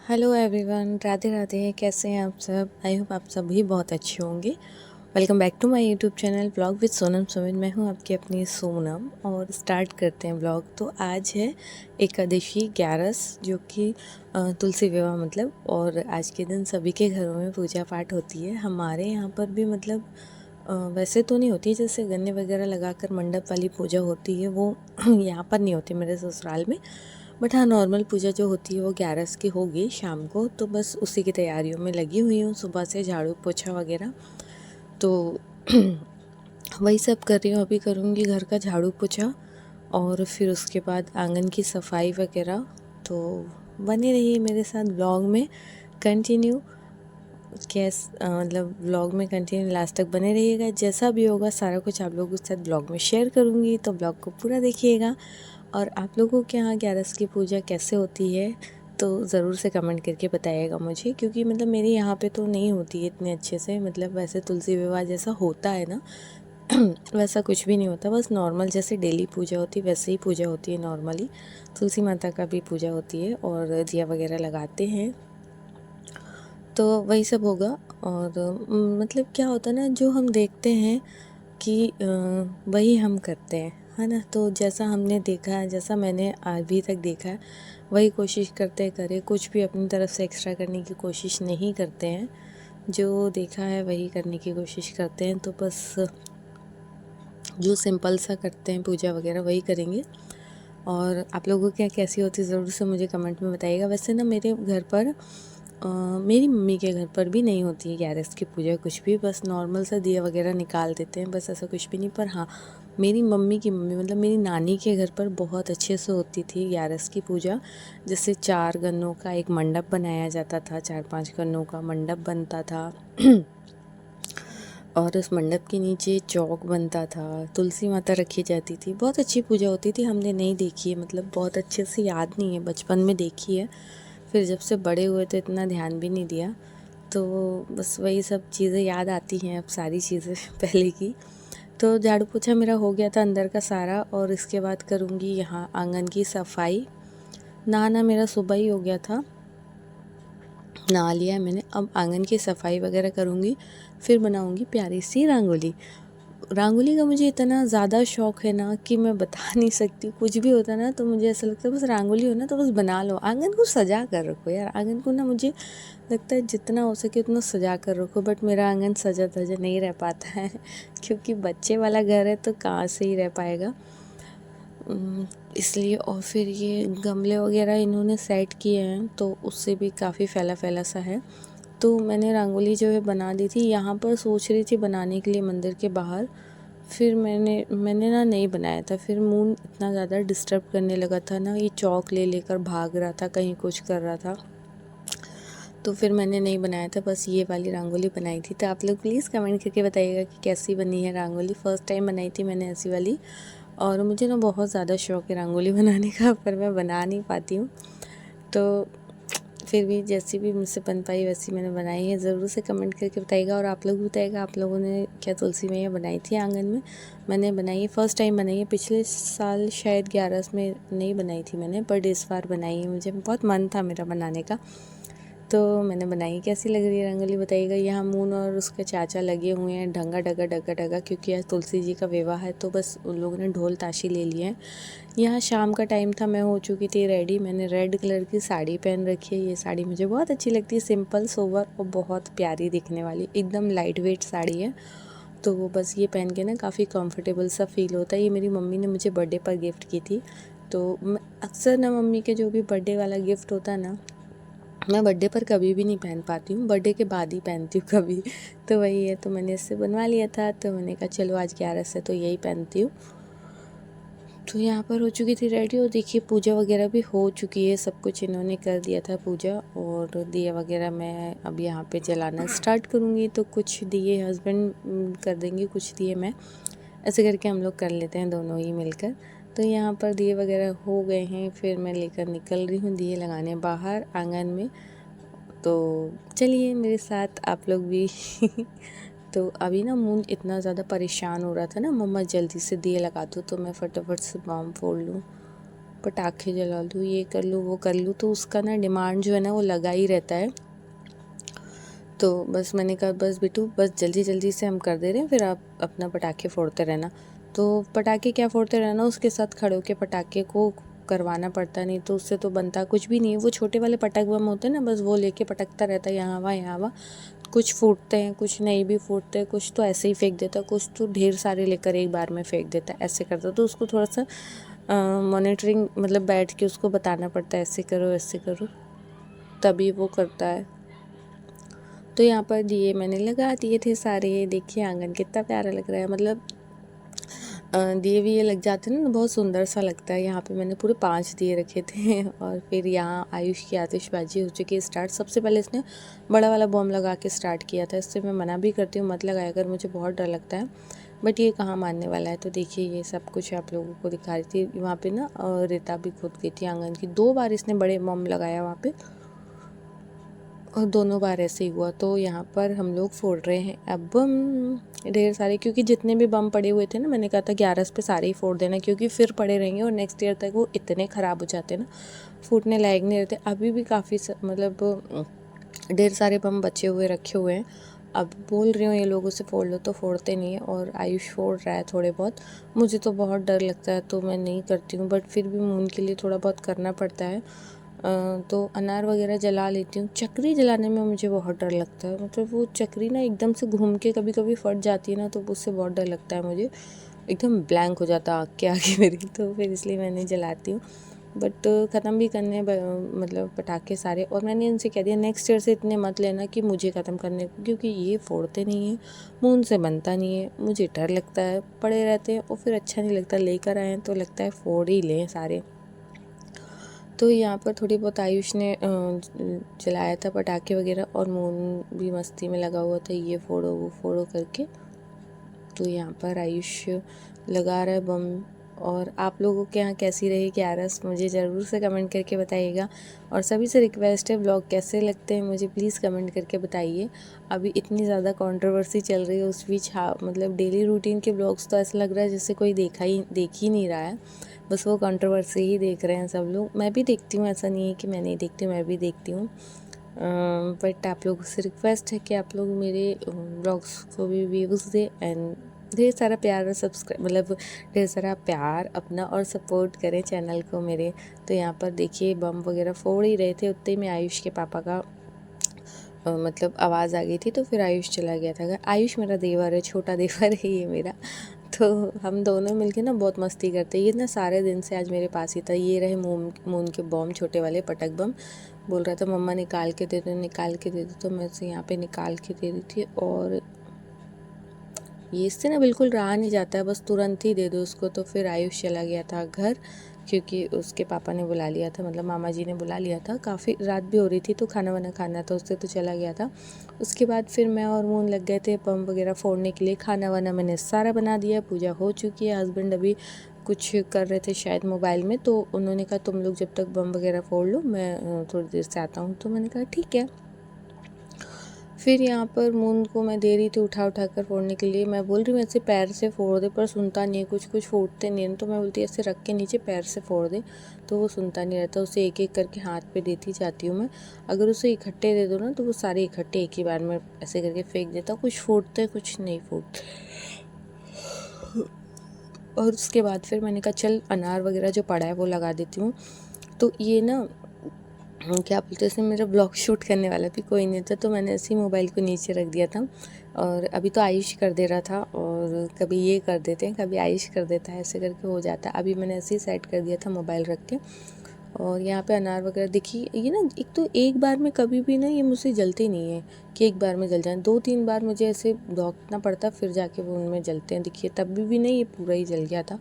Hello everyone, Radhe Radhe. कैसे हैं आप सब? आई होप आप सभी बहुत अच्छे होंगे। Welcome back to my YouTube channel blog with Sonam Sumit. मैं हूं आपकी अपनी सोनम और स्टार्ट करते हैं ब्लॉग। तो आज है एकादशी 11, जो कि तुलसी विवाह मतलब, और आज के दिन सभी के घरों में पूजा पाठ होती है। हमारे यहाँ पर भी मतलब वैसे तो नहीं होती, जैसे गन्ने वगैरह लगाकर मंडप वाली पूजा होती है वो यहाँ पर नहीं होती मेरे ससुराल में। बट हाँ, नॉर्मल पूजा जो होती है वो 11 की होगी शाम को, तो बस उसी की तैयारियों में लगी हुई हूँ सुबह से, झाड़ू पोछा वगैरह। तो वही सब कर रही हूँ। अभी करूँगी घर का झाड़ू पोछा और फिर उसके बाद आंगन की सफाई वगैरह। तो बने रहिए मेरे साथ ब्लॉग में कंटिन्यू। मतलब ब्लॉग में कंटिन्यू लास्ट तक बने रहिएगा। जैसा भी होगा सारा कुछ आप लोगों के साथ ब्लॉग में शेयर करूँगी, तो ब्लॉग को पूरा देखिएगा। और आप लोगों के यहाँ 11 की पूजा कैसे होती है तो ज़रूर से कमेंट करके बताइएगा मुझे, क्योंकि मतलब मेरे यहाँ पे तो नहीं होती है इतने अच्छे से। मतलब वैसे तुलसी विवाह जैसा होता है ना वैसा कुछ भी नहीं होता। बस नॉर्मल जैसे डेली पूजा होती है वैसे ही पूजा होती है नॉर्मली। तुलसी माता का भी पूजा होती है और दिया वगैरह लगाते हैं, तो वही सब होगा। और मतलब क्या होता है ना, जो हम देखते हैं कि वही हम करते हैं, है ना। तो जैसा हमने देखा है, जैसा मैंने अभी तक देखा है, वही कोशिश करते करें। कुछ भी अपनी तरफ से एक्स्ट्रा करने की कोशिश नहीं करते हैं। जो देखा है वही करने की कोशिश करते हैं। तो बस जो सिंपल सा करते हैं पूजा वगैरह वही करेंगे। और आप लोगों के यहाँ कैसी होती है ज़रूर से मुझे कमेंट में बताइएगा। वैसे ना मेरे घर पर मेरी मम्मी के घर पर भी नहीं होती है 11 की पूजा कुछ भी। बस नॉर्मल सा दिया वगैरह निकाल देते हैं, बस ऐसा कुछ भी नहीं। पर हाँ, मेरी मम्मी की मम्मी मतलब मेरी नानी के घर पर बहुत अच्छे से होती थी 11 की पूजा। जैसे 4 गन्नों का एक मंडप बनाया जाता था, 4-5 गन्नों का मंडप बनता था और उस मंडप के नीचे चौक बनता था, तुलसी माता रखी जाती थी। बहुत अच्छी पूजा होती थी। हमने नहीं देखी है, मतलब बहुत अच्छे से याद नहीं है, बचपन में देखी है। फिर जब से बड़े हुए तो इतना ध्यान भी नहीं दिया। तो बस वही सब चीज़ें याद आती हैं अब, सारी चीज़ें पहले की। तो झाड़ू पोछा मेरा हो गया था अंदर का सारा, और इसके बाद करूँगी यहाँ आंगन की सफाई। नहाना मेरा सुबह ही हो गया था, नहा लिया है मैंने। अब आंगन की सफाई वगैरह करूँगी, फिर बनाऊँगी प्यारी सी रंगोली। रंगोली का मुझे इतना ज़्यादा शौक़ है ना कि मैं बता नहीं सकती। कुछ भी होता है ना तो मुझे ऐसा लगता है बस रंगोली हो ना तो बस बना लो, आंगन को सजा कर रखो यार। आंगन को ना मुझे लगता है जितना हो सके उतना सजा कर रखो। बट मेरा आंगन सजा धजा नहीं रह पाता है क्योंकि बच्चे वाला घर है तो कहाँ से ही रह पाएगा। इसलिए। और फिर ये गमले वगैरह इन्होंने सेट किए हैं तो उससे भी काफ़ी फैला फैला सा है। तो मैंने रंगोली जो है बना दी थी। यहाँ पर सोच रही थी बनाने के लिए मंदिर के बाहर, फिर मैंने ना नहीं बनाया था। फिर मून इतना ज़्यादा डिस्टर्ब करने लगा था ना, ये चौक ले लेकर भाग रहा था, कहीं कुछ कर रहा था, तो फिर मैंने नहीं बनाया था। बस ये वाली रंगोली बनाई थी। तो आप लोग प्लीज़ कमेंट करके बताइएगा कि कैसी बनी है रंगोली। फ़र्स्ट टाइम बनाई थी मैंने ऐसी वाली, और मुझे ना बहुत ज़्यादा शौक़ है रंगोली बनाने का, पर मैं बना नहीं पाती हूँ। तो फिर भी जैसी भी मुझसे बन पाई वैसी मैंने बनाई है। ज़रूर से कमेंट करके बताइएगा। और आप लोग भी बताइएगा आप लोगों ने क्या तुलसी मैया बनाई थी आंगन में। मैंने बनाई है, फ़र्स्ट टाइम बनाई है। पिछले साल शायद 11 में नहीं बनाई थी मैंने, बट इस बार बनाई है। मुझे बहुत मन था मेरा बनाने का, तो मैंने बनाई। कैसी लग रही है रंगोली बताइएगा। यहाँ मून और उसके चाचा लगे हुए हैं ढंगा डगा डगा डगा, क्योंकि आज तुलसी जी का विवाह है तो बस उन लोगों ने ढोल ताशी ले लिए हैं। यहाँ शाम का टाइम था, मैं हो चुकी थी रेडी। मैंने रेड कलर की साड़ी पहन रखी है। ये साड़ी मुझे बहुत अच्छी लगती है, सिंपल सोबर और बहुत प्यारी दिखने वाली, एकदम लाइट वेट साड़ी है। तो वो बस ये पहन के ना काफ़ी कंफर्टेबल सा फील होता है। ये मेरी मम्मी ने मुझे बर्थडे पर गिफ्ट की थी। तो अक्सर ना मम्मी के जो भी बर्थडे वाला गिफ्ट होता है ना, मैं बर्थडे पर कभी भी नहीं पहन पाती हूँ, बर्थडे के बाद ही पहनती हूँ कभी। तो वही है, तो मैंने इससे बनवा लिया था, तो मैंने कहा चलो आज 11 है तो यही पहनती हूँ। तो यहाँ पर हो चुकी थी रेडी, और देखिए पूजा वगैरह भी हो चुकी है, सब कुछ इन्होंने कर दिया था पूजा। और दिया वगैरह मैं अब यहाँ पे जलाना स्टार्ट करूँगी। तो कुछ दिए हस्बैंड कर देंगे, कुछ दिए मैं, ऐसे करके हम लोग कर लेते हैं दोनों ही मिलकर। तो यहाँ पर दिए वगैरह हो गए हैं, फिर मैं लेकर निकल रही हूँ दिए लगाने बाहर आंगन में। तो चलिए मेरे साथ आप लोग भी तो अभी ना मून इतना ज़्यादा परेशान हो रहा था ना, मम्मा जल्दी से दिए लगा दो, तो मैं फटाफट से बॉम्ब फोड़ लूँ। पटाखे जला लूँ, ये कर लूँ, वो कर लूँ, तो उसका ना डिमांड जो है ना वो लगा ही रहता है। तो बस मैंने कहा बस बिट्टू, बस जल्दी जल्दी से हम कर दे रहे हैं, फिर आप अपना पटाखे फोड़ते रहना। तो पटाखे क्या फोड़ते रहना, उसके साथ खड़े होके पटाखे को करवाना पड़ता, नहीं तो उससे तो बनता कुछ भी नहीं है। वो छोटे वाले पटाख बम होते हैं ना, बस वो लेके पटकता रहता है यहाँ वहाँ यहाँ वहाँ। कुछ फूटते हैं, कुछ नहीं भी फूटते हैं, कुछ तो ऐसे ही फेंक देता है, कुछ तो ढेर सारे लेकर एक बार में फेंक देता है, ऐसे करता। तो उसको थोड़ा सा मॉनिटरिंग मतलब बैठ के उसको बताना पड़ता है, ऐसे करो, तभी वो करता है। तो यहाँ पर दिए मैंने लगा दिए थे सारे, देखिए आंगन कितना प्यारा लग रहा है। मतलब दिए भी ये लग जाते हैं ना, बहुत सुंदर सा लगता है। यहाँ पे मैंने पूरे 5 दिए रखे थे और फिर यहाँ आयुष की आतिशबाजी हो चुकी है स्टार्ट। सबसे पहले इसने बड़ा वाला बॉम्ब लगा के स्टार्ट किया था। इससे मैं मना भी करती हूँ, मत लगाया अगर, मुझे बहुत डर लगता है, बट ये कहाँ मानने वाला है। तो देखिए ये सब कुछ आप लोगों को दिखा रही थी। वहाँ पे ना रेता भी खुद गई थी आंगन की। 2 बार इसने बड़े बॉम्ब लगाया वहाँ पे और दोनों बार ऐसे ही हुआ। तो यहाँ पर हम लोग फोड़ रहे हैं अब बम ढेर सारे, क्योंकि जितने भी बम पड़े हुए थे ना, मैंने कहा था 11 पे सारे ही फोड़ देना, क्योंकि फिर पड़े रहेंगे और नेक्स्ट ईयर तक वो इतने ख़राब हो जाते हैं ना, फूटने लायक नहीं रहते। अभी भी काफ़ी मतलब ढेर सारे बम बचे हुए रखे हुए हैं। अब बोल रही हूँ ये लोगों से फोड़ लो, तो फोड़ते नहीं है, और आयुष फोड़ रहा है थोड़े बहुत। मुझे तो बहुत डर लगता है तो मैं नहीं करती हूँ, बट फिर भी मून के लिए थोड़ा बहुत करना पड़ता है। तो अनार वगैरह जला लेती हूँ। चक्री जलाने में मुझे बहुत डर लगता है, मतलब वो चक्री ना एकदम से घूम के कभी कभी फट जाती है ना, तो उससे बहुत डर लगता है मुझे, एकदम ब्लैंक हो जाता आँख के आगे मेरी। तो फिर इसलिए मैं नहीं जलाती हूँ। बट ख़त्म भी करने मतलब पटाखे सारे, और मैंने इनसे कह दिया नेक्स्ट ईयर से इतने मत लेना कि मुझे ख़त्म करने को, क्योंकि ये फोड़ते नहीं हैं, मुँह उनसे बनता नहीं है, मुझे डर लगता है, पड़े रहते हैं और फिर अच्छा नहीं लगता। लेकर आए तो लगता है फोड़ ही लें सारे। तो यहाँ पर थोड़ी बहुत आयुष ने जलाया था पटाखे वगैरह, और मून भी मस्ती में लगा हुआ था, ये फोड़ो वो फोड़ो करके। तो यहाँ पर आयुष लगा रहा है बम। और आप लोगों के यहाँ कैसी रही ग्यारस, मुझे ज़रूर से कमेंट करके बताइएगा। और सभी से रिक्वेस्ट है, ब्लॉग कैसे लगते हैं मुझे प्लीज़ कमेंट करके बताइए। अभी इतनी ज़्यादा कंट्रोवर्सी चल रही है उस बीच, हाँ मतलब डेली रूटीन के ब्लॉग्स तो ऐसा लग रहा है जैसे कोई देख ही नहीं रहा है, बस वो कंट्रोवर्सी ही देख रहे हैं सब लोग। मैं भी देखती हूँ, ऐसा नहीं है कि मैं नहीं देखती हूँ, मैं भी देखती हूँ। बट आप लोगों से रिक्वेस्ट है कि आप लोग मेरे ब्लॉग्स को भी व्यूज़ दें, एंड ढेर सारा प्यार और सब्सक्राइब, मतलब ढेर सारा प्यार अपना और सपोर्ट करें चैनल को मेरे। तो यहाँ पर देखिए बम वगैरह फोड़ ही रहे थे, उतने में आयुष के पापा का मतलब आवाज़ आ गई थी, तो फिर आयुष चला गया था। आयुष मेरा देवर है, छोटा देवर है ये मेरा। तो हम दोनों मिलके ना बहुत मस्ती करते हैं। ये ना सारे दिन से आज मेरे पास ही था। ये रहे मून के बम, छोटे वाले पटक बम। बोल रहा था मम्मा निकाल के दे दो, निकाल के दे दो, तो मैं उसे यहाँ पे निकाल के दे दी थी। और ये इससे ना बिल्कुल रहा नहीं जाता है, बस तुरंत ही दे दो उसको। तो फिर आयुष चला गया था घर, क्योंकि उसके पापा ने बुला लिया था, मतलब मामा जी ने बुला लिया था। काफ़ी रात भी हो रही थी, तो खाना वाना खाना था उससे, तो चला गया था। उसके बाद फिर मैं और मून लग गए थे बम वगैरह फोड़ने के लिए। खाना वाना मैंने सारा बना दिया, पूजा हो चुकी है। हस्बैंड अभी कुछ कर रहे थे शायद मोबाइल में, तो उन्होंने कहा तुम लोग जब तक बम वगैरह फोड़ लो, मैं थोड़ी देर से आता हूँ। तो मैंने कहा ठीक है। फिर यहाँ पर मून को मैं दे रही थी उठा उठा कर फोड़ने के लिए। मैं बोल रही हूँ ऐसे पैर से फोड़ दे, पर सुनता नहीं है, कुछ कुछ फोड़ते नहीं है। तो मैं बोलती ऐसे रख के नीचे पैर से फोड़ दे, तो वो सुनता नहीं रहता। उसे एक एक करके हाथ पे देती जाती हूँ मैं। अगर उसे इकट्ठे दे दो ना, तो वो सारे इकट्ठे एक ही बार में ऐसे करके फेंक देता। कुछ फूटते कुछ नहीं फूटते। और उसके बाद फिर मैंने कहा चल अनार वगैरह जो पड़ा है वो लगा देती हूँ। तो ये ना क्या बोलते हैं, मेरा ब्लॉग शूट करने वाला भी कोई नहीं था, तो मैंने ऐसे ही मोबाइल को नीचे रख दिया था। और अभी तो आयुष कर दे रहा था, और कभी ये कर देते हैं, कभी आयुष कर देता है, ऐसे करके हो जाता है। अभी मैंने ऐसे ही सेट कर दिया था मोबाइल रख के। और यहाँ पे अनार वगैरह देखिए, ये ना एक तो एक बार में कभी भी ना ये मुझसे जलते नहीं है कि एक बार में जल जाए। 2-3 बार मुझे ऐसे दौड़ना पड़ता, फिर जाके वो उनमें जलते हैं। देखिए तब भी नहीं, ये पूरा ही जल गया था।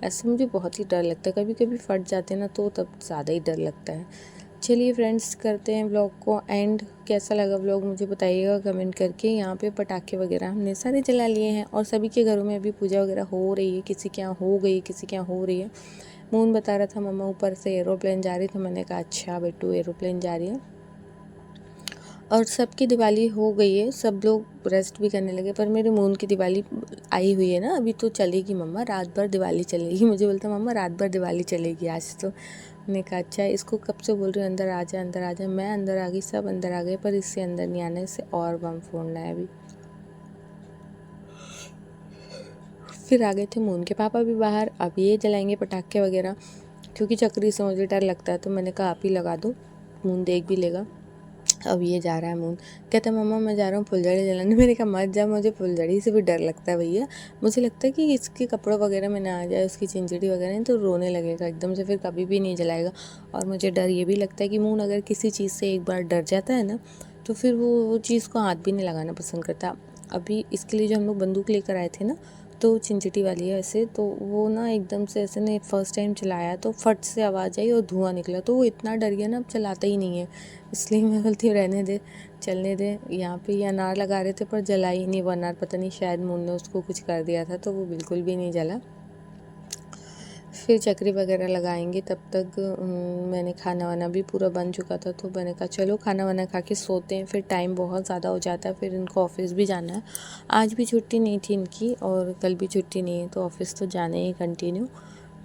ऐसे मुझे बहुत ही डर लगता है, कभी कभी फट जाते हैं ना, तो तब ज़्यादा ही डर लगता है। चलिए फ्रेंड्स, करते हैं व्लॉग को एंड। कैसा लगा व्लॉग मुझे बताइएगा कमेंट करके। यहाँ पे पटाखे वगैरह हमने सारे जला लिए हैं, और सभी के घरों में अभी पूजा वगैरह हो रही है। किसी के यहाँ हो गई, किसी के यहाँ हो रही है। मून बता रहा था मम्मा ऊपर से एरोप्लेन जा रही, तो मैंने कहा अच्छा बेटू एरोप्लेन जा रही है। और सबकी दिवाली हो गई है, सब लोग रेस्ट भी करने लगे, पर मेरे मून की दिवाली आई हुई है ना, अभी तो चलेगी मम्मा, रात भर दिवाली चलेगी। मुझे बोलता मम्मा रात भर दिवाली चलेगी आज तो। मैंने कहा अच्छा, इसको कब से बोल रही हूँ अंदर आ जा अंदर आ जा। मैं अंदर आ गई, सब अंदर आ गए, पर इससे अंदर नहीं आना, इससे और बम फोड़ना है अभी। फिर आ गए थे मून के पापा भी बाहर, अब ये जलाएंगे पटाखे वगैरह, क्योंकि चक्री से मुझे डर लगता है, तो मैंने कहा आप ही लगा दो, मून देख भी लेगा। अब ये जा रहा है मून, कहता है मम्मा मैं जा रहा हूँ फुलझड़ी जलाने। मैंने कहा मत जा, मुझे फुलझड़ी से भी डर लगता है भैया। मुझे लगता है कि इसके कपड़ों वगैरह में ना आ जाए, उसकी चिंचड़ी वगैरह नहीं तो रोने लगेगा एकदम से, फिर कभी भी नहीं जलाएगा। और मुझे डर ये भी लगता है कि मून अगर किसी चीज़ से एक बार डर जाता है ना, तो फिर वो चीज़ को हाथ भी नहीं लगाना पसंद करता। अभी इसके लिए जो हम लोग बंदूक लेकर आए थे ना, तो चिंचिटी वाली है ऐसे, तो वो ना एकदम से ऐसे ने फर्स्ट टाइम चलाया तो फट से आवाज़ आई और धुआं निकला, तो वो इतना डर गया ना, अब चलाता ही नहीं है। इसलिए मैं बोलती हूँ रहने दे, चलने दे। यहाँ पे ये अनार लगा रहे थे पर जला ही नहीं वो अनार, पता नहीं शायद मून ने उसको कुछ कर दिया था, तो वो बिल्कुल भी नहीं जला। फिर चक्री वगैरह लगाएंगे, तब तक मैंने खाना वाना भी पूरा बन चुका था, तो मैंने कहा चलो खाना वाना खा के सोते हैं, फिर टाइम बहुत ज़्यादा हो जाता है, फिर इनको ऑफिस भी जाना है। आज भी छुट्टी नहीं थी इनकी और कल भी छुट्टी नहीं है, तो ऑफिस तो जाना ही कंटिन्यू।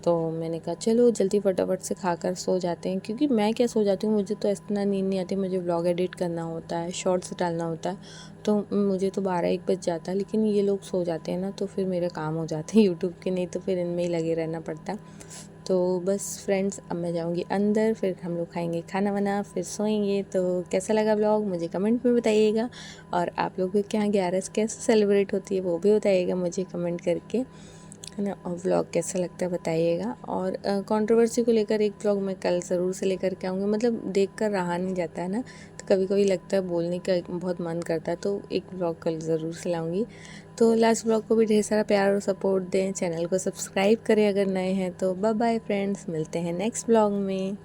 तो मैंने कहा चलो जल्दी फटाफट से खाकर सो जाते हैं, क्योंकि मैं क्या सो जाती हूँ, मुझे तो इतना नींद नहीं आती, मुझे व्लॉग एडिट करना होता है, शॉर्ट्स डालना होता है, तो मुझे तो 12-1 बज जाता है। लेकिन ये लोग सो जाते हैं ना, तो फिर मेरे काम हो जाते हैं यूट्यूब के, नहीं तो फिर इनमें ही लगे रहना पड़ता। तो बस फ्रेंड्स, अब मैं जाऊँगी अंदर, फिर हम लोग खाएंगे खाना वाना, फिर सोएंगे। तो कैसा लगा व्लॉग मुझे कमेंट में बताइएगा, और आप लोगों के यहाँ 11 कैसे सेलिब्रेट होती है वो भी बताइएगा मुझे कमेंट करके, है ना। और व्लॉग कैसा लगता है बताइएगा। और कंट्रोवर्सी को लेकर एक व्लॉग मैं कल ज़रूर से लेकर के आऊँगी, मतलब देख कर रहा नहीं जाता है ना, तो कभी कभी लगता है बोलने का बहुत मन करता है, तो एक व्लॉग कल ज़रूर से लाऊँगी। तो लास्ट व्लॉग को भी ढेर सारा प्यार और सपोर्ट दें, चैनल को सब्सक्राइब करें अगर नए हैं तो। बाय बाय फ्रेंड्स, मिलते हैं नेक्स्ट व्लॉग में।